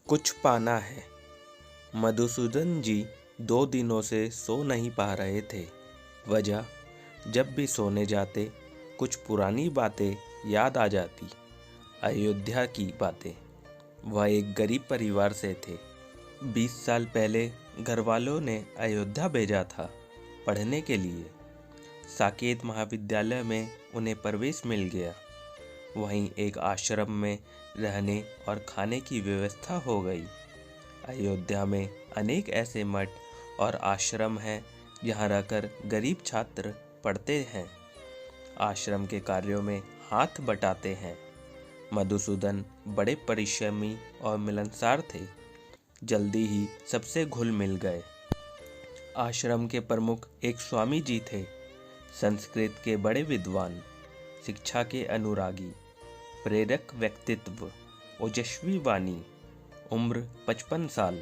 कुछ पाना है। मधुसूदन जी 2 दिनों से सो नहीं पा रहे थे। वजह, जब भी सोने जाते कुछ पुरानी बातें याद आ जाती। अयोध्या की बातें। वह एक गरीब परिवार से थे। 20 साल पहले घर वालों ने अयोध्या भेजा था पढ़ने के लिए। साकेत महाविद्यालय में उन्हें प्रवेश मिल गया। वहीं एक आश्रम में रहने और खाने की व्यवस्था हो गई। अयोध्या में अनेक ऐसे मठ और आश्रम हैं जहां रहकर गरीब छात्र पढ़ते हैं, आश्रम के कार्यों में हाथ बटाते हैं। मधुसूदन बड़े परिश्रमी और मिलनसार थे। जल्दी ही सबसे घुल मिल गए। आश्रम के प्रमुख एक स्वामी जी थे, संस्कृत के बड़े विद्वान, शिक्षा के अनुरागी, प्रेरक व्यक्तित्व, ओजस्वी वाणी, उम्र 55 साल,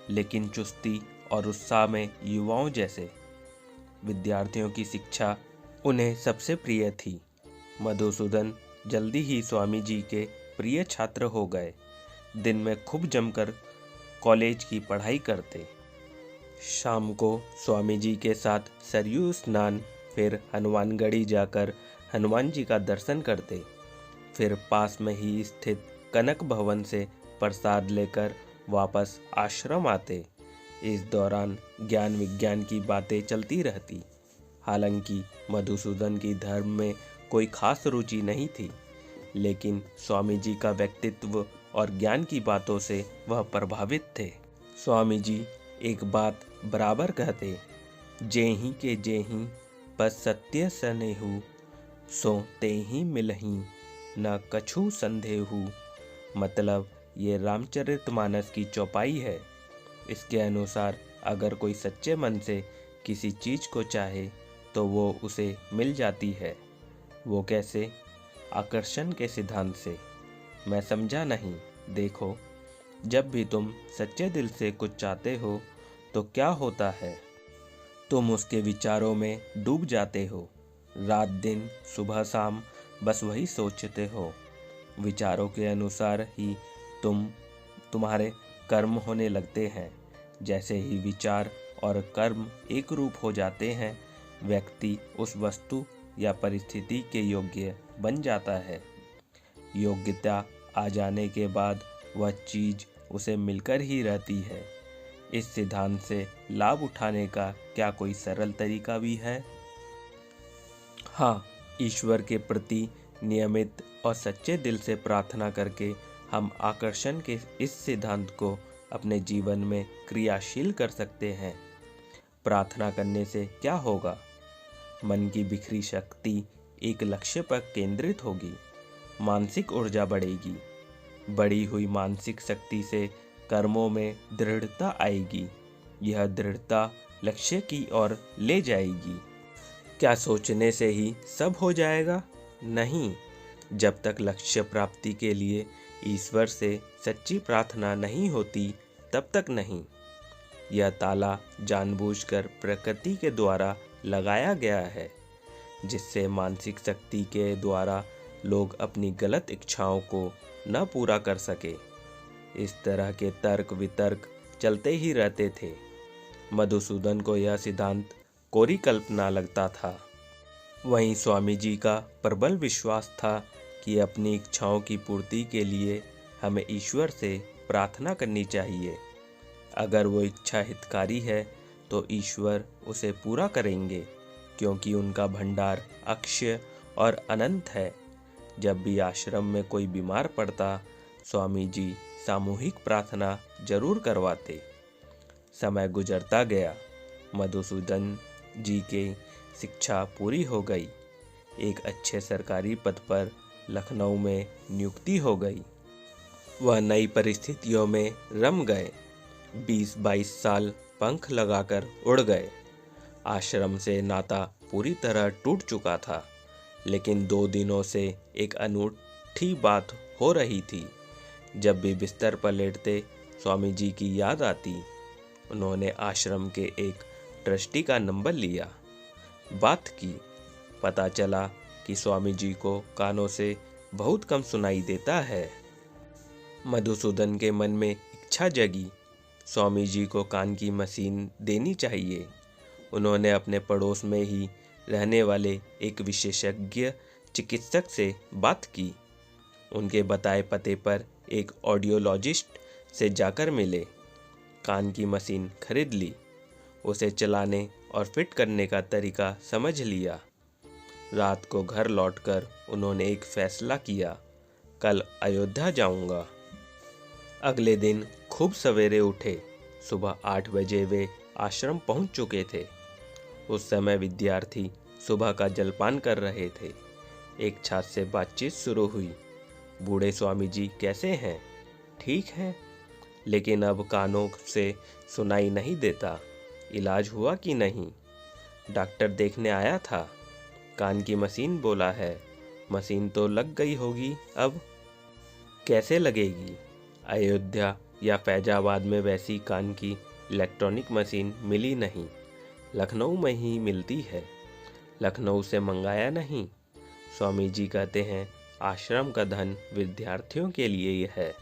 लेकिन चुस्ती और उत्साह में युवाओं जैसे। विद्यार्थियों की शिक्षा उन्हें सबसे प्रिय थी। मधुसूदन जल्दी ही स्वामी जी के प्रिय छात्र हो गए। दिन में खूब जमकर कॉलेज की पढ़ाई करते। शाम को स्वामी जी के साथ सरयू स्नान, फिर हनुमानगढ़ी जाकर हनुमान जी का दर्शन करते। फिर पास में ही स्थित कनक भवन से प्रसाद लेकर वापस आश्रम आते। इस दौरान ज्ञान विज्ञान की बातें चलती रहती। हालांकि मधुसूदन की धर्म में कोई खास रुचि नहीं थी, लेकिन स्वामी जी का व्यक्तित्व और ज्ञान की बातों से वह प्रभावित थे। स्वामी जी एक बात बराबर कहते, जेहि के जेहि बस सत्य सनेहु, सो तेहि मिलहि न कछु संदेहु। मतलब ये रामचरितमानस की चौपाई है। इसके अनुसार अगर कोई सच्चे मन से किसी चीज को चाहे तो वो उसे मिल जाती है। वो कैसे? आकर्षण के सिद्धांत से। मैं समझा नहीं। देखो, जब भी तुम सच्चे दिल से कुछ चाहते हो तो क्या होता है? तुम उसके विचारों में डूब जाते हो। रात दिन, सुबह शाम बस वही सोचते हो। विचारों के अनुसार ही तुम्हारे कर्म होने लगते हैं। जैसे ही विचार और कर्म एक रूप हो जाते हैं, व्यक्ति उस वस्तु या परिस्थिति के योग्य बन जाता है। योग्यता आ जाने के बाद वह चीज उसे मिलकर ही रहती है। इस सिद्धांत से लाभ उठाने का क्या कोई सरल तरीका भी है? हाँ, ईश्वर के प्रति नियमित और सच्चे दिल से प्रार्थना करके हम आकर्षण के इस सिद्धांत को अपने जीवन में क्रियाशील कर सकते हैं। प्रार्थना करने से क्या होगा? मन की बिखरी शक्ति एक लक्ष्य पर केंद्रित होगी। मानसिक ऊर्जा बढ़ेगी। बढ़ी हुई मानसिक शक्ति से कर्मों में दृढ़ता आएगी। यह दृढ़ता लक्ष्य की ओर ले जाएगी। क्या सोचने से ही सब हो जाएगा? नहीं। जब तक लक्ष्य प्राप्ति के लिए ईश्वर से सच्ची प्रार्थना नहीं होती, तब तक नहीं। यह ताला जानबूझकर प्रकृति के द्वारा लगाया गया है, जिससे मानसिक शक्ति के द्वारा लोग अपनी गलत इच्छाओं को न पूरा कर सके। इस तरह के तर्क वितर्क चलते ही रहते थे। मधुसूदन को यह सिद्धांत कोरी कल्पना लगता था। वहीं स्वामी जी का प्रबल विश्वास था कि अपनी इच्छाओं की पूर्ति के लिए हमें ईश्वर से प्रार्थना करनी चाहिए। अगर वो इच्छा हितकारी है तो ईश्वर उसे पूरा करेंगे, क्योंकि उनका भंडार अक्षय और अनंत है। जब भी आश्रम में कोई बीमार पड़ता, स्वामी जी सामूहिक प्रार्थना जरूर करवाते। समय गुजरता गया। मधुसूदन जी की शिक्षा पूरी हो गई। एक अच्छे सरकारी पद पर लखनऊ में नियुक्ति हो गई। वह नई परिस्थितियों में रम गए। 20-22 साल पंख लगाकर उड़ गए। आश्रम से नाता पूरी तरह टूट चुका था, लेकिन 2 दिनों से एक अनूठी बात हो रही थी। जब भी बिस्तर पर लेटते, स्वामी जी की याद आती। उन्होंने आश्रम के एक ट्रस्टी का नंबर लिया, बात की। पता चला कि स्वामी जी को कानों से बहुत कम सुनाई देता है। मधुसूदन के मन में एक इच्छा जगी। स्वामी जी को कान की मशीन देनी चाहिए। उन्होंने अपने पड़ोस में ही रहने वाले एक विशेषज्ञ चिकित्सक से बात की। उनके बताए पते पर एक ऑडियोलॉजिस्ट से जाकर मिले। कान की मशीन खरीद ली, उसे चलाने और फिट करने का तरीका समझ लिया। रात को घर लौटकर उन्होंने एक फैसला किया, कल अयोध्या जाऊंगा। अगले दिन खूब सवेरे उठे। सुबह 8 बजे वे आश्रम पहुंच चुके थे। उस समय विद्यार्थी सुबह का जलपान कर रहे थे। एक छात्र से बातचीत शुरू हुई। बूढ़े स्वामी जी कैसे हैं? ठीक हैं, लेकिन अब कानों से सुनाई नहीं देता। इलाज हुआ कि नहीं? डॉक्टर देखने आया था। कान की मशीन बोला है। मशीन तो लग गई होगी, अब कैसे लगेगी? अयोध्या या फैजाबाद में वैसी कान की इलेक्ट्रॉनिक मशीन मिली नहीं। लखनऊ में ही मिलती है। लखनऊ से मंगाया नहीं। स्वामी जी कहते हैं आश्रम का धन विद्यार्थियों के लिए ही है।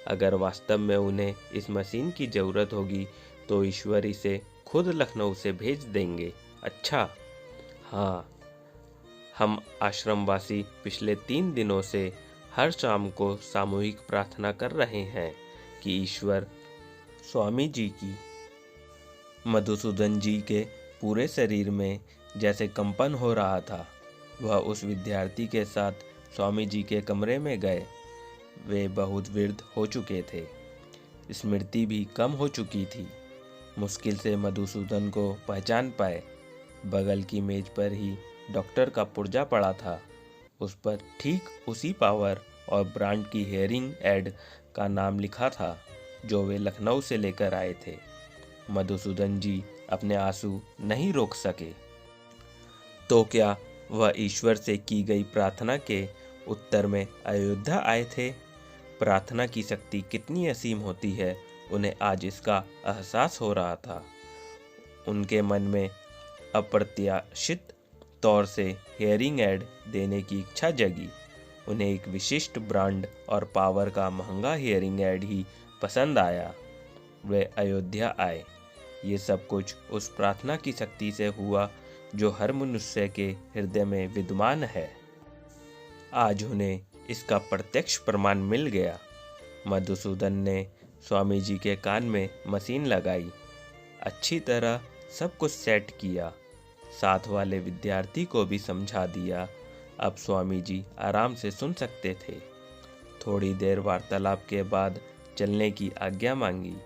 अगर वास्तव में उन्हें इस मशीन की ज़रूरत होगी तो ईश्वर इसे खुद लखनऊ से भेज देंगे। अच्छा, हाँ, हम आश्रमवासी पिछले 3 दिनों से हर शाम को सामूहिक प्रार्थना कर रहे हैं कि ईश्वर स्वामी जी की। मधुसूदन जी के पूरे शरीर में जैसे कंपन हो रहा था। वह उस विद्यार्थी के साथ स्वामी जी के कमरे में गए। वे बहुत वृद्ध हो चुके थे। स्मृति भी कम हो चुकी थी। मुश्किल से मधुसूदन को पहचान पाए। बगल की मेज पर ही डॉक्टर का पुर्जा पड़ा था। उस पर ठीक उसी पावर और ब्रांड की हेयरिंग एड का नाम लिखा था जो वे लखनऊ से लेकर आए थे। मधुसूदन जी अपने आंसू नहीं रोक सके। तो क्या वह ईश्वर से की गई प्रार्थना के उत्तर में अयोध्या आए थे? प्रार्थना की शक्ति कितनी असीम होती है, उन्हें आज इसका एहसास हो रहा था। उनके मन में अप्रत्याशित तौर से हेयरिंग एड देने की इच्छा जगी। उन्हें एक विशिष्ट ब्रांड और पावर का महंगा हेयरिंग एड ही पसंद आया। वे अयोध्या आए। ये सब कुछ उस प्रार्थना की शक्ति से हुआ जो हर मनुष्य के हृदय में विद्यमान है। आज उन्हें इसका प्रत्यक्ष प्रमाण मिल गया। मधुसूदन ने स्वामी जी के कान में मशीन लगाई, अच्छी तरह सब कुछ सेट किया, साथ वाले विद्यार्थी को भी समझा दिया। अब स्वामी जी आराम से सुन सकते थे। थोड़ी देर वार्तालाप के बाद चलने की आज्ञा मांगी।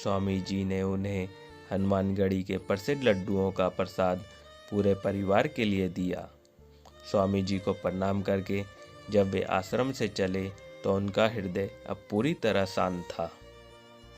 स्वामी जी ने उन्हें हनुमानगढ़ी के प्रसिद्ध लड्डुओं का प्रसाद पूरे परिवार के लिए दिया। स्वामी जी को प्रणाम करके जब वे आश्रम से चले तो उनका हृदय अब पूरी तरह शांत था।